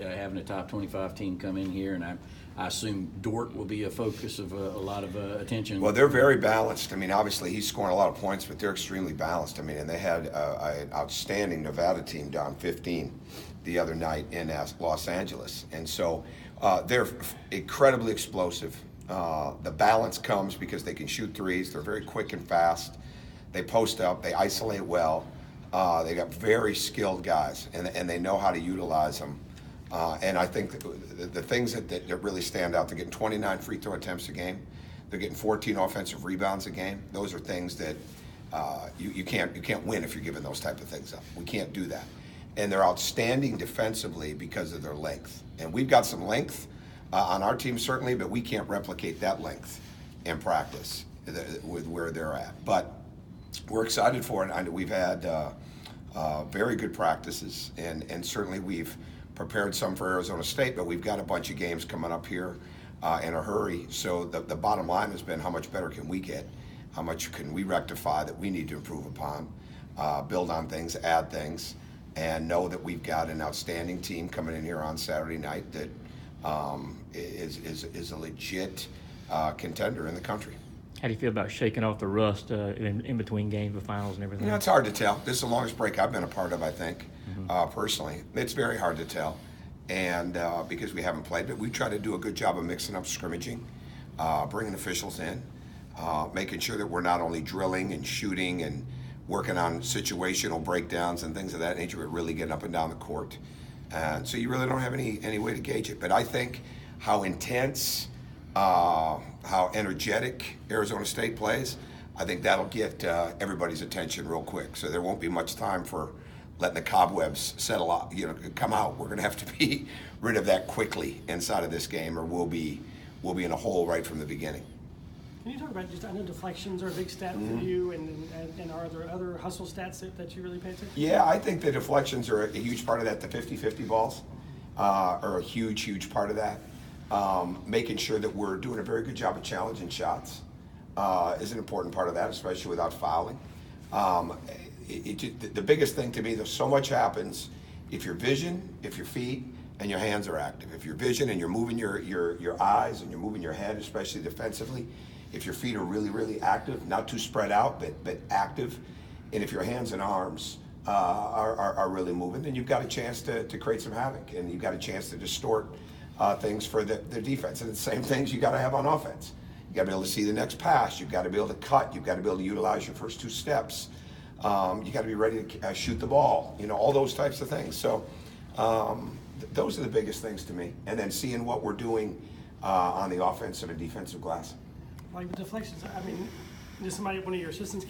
having a top 25 team come in here, and I assume Dort will be a focus of a lot of attention. Well, they're very balanced. I mean, obviously he's scoring a lot of points, but they're extremely balanced. I mean, and they had an outstanding Nevada team down 15 the other night in Los Angeles, and so they're incredibly explosive. The balance comes because they can shoot threes. They're very quick and fast. They post up. They isolate well. They got very skilled guys, and they know how to utilize them. And I think the things that really stand out, they're getting 29 free throw attempts a game. They're getting 14 offensive rebounds a game. Those are things that you can't win if you're giving those type of things up. We can't do that. And they're outstanding defensively because of their length. And we've got some length on our team certainly, but we can't replicate that length in practice with where they're at. But we're excited for it. I know we've had very good practices, and certainly we've prepared some for Arizona State, but we've got a bunch of games coming up here in a hurry. So the bottom line has been, how much better can we get? How much can we rectify that we need to improve upon, build on things, add things, and know that we've got an outstanding team coming in here on Saturday night that is a legit contender in the country. How do you feel about shaking off the rust in between games, the finals, and everything? You know, it's hard to tell. This is the longest break I've been a part of, I think, personally. It's very hard to tell, and because we haven't played, but we try to do a good job of mixing up scrimmaging, bringing officials in, making sure that we're not only drilling and shooting and working on situational breakdowns and things of that nature, but really getting up and down the court. And so you really don't have any way to gauge it. But I think how intense, how energetic Arizona State plays, I think that'll get everybody's attention real quick. So there won't be much time for letting the cobwebs settle out, come out. We're going to have to be rid of that quickly inside of this game, or we'll be in a hole right from the beginning. Can you talk about I know deflections are a big stat for you, and are there other hustle stats that you really pay attention to? Yeah, I think the deflections are a huge part of that. The 50-50 balls are a huge part of that. Making sure that we're doing a very good job of challenging shots is an important part of that, especially without fouling. The biggest thing to me, though, so much happens if your vision, if your feet, and your hands are active. If your vision and you're moving your eyes and you're moving your head, especially defensively, if your feet are really active, not too spread out, but active, and if your hands and arms are really moving, then you've got a chance to create some havoc, and you've got a chance to distort things for the defense. And the same things you got to have on offense. You got to be able to see the next pass. You've got to be able to cut. You've got to be able to utilize your first two steps. You got to be ready to shoot the ball. All those types of things. So those are the biggest things to me. And then seeing what we're doing on the offensive and defensive glass. Like the deflections, I mean, one of your assistants